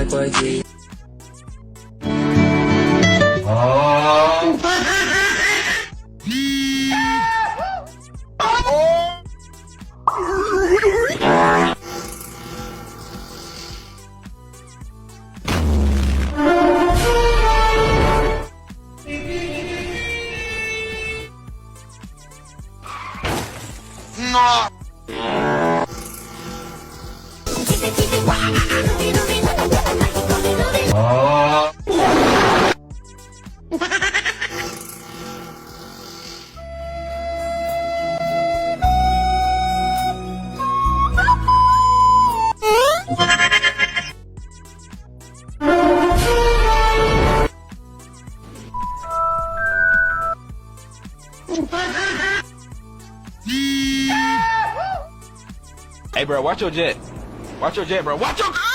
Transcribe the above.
YG. Hey, bro, watch your jet. Watch your jet, bro. Watch your...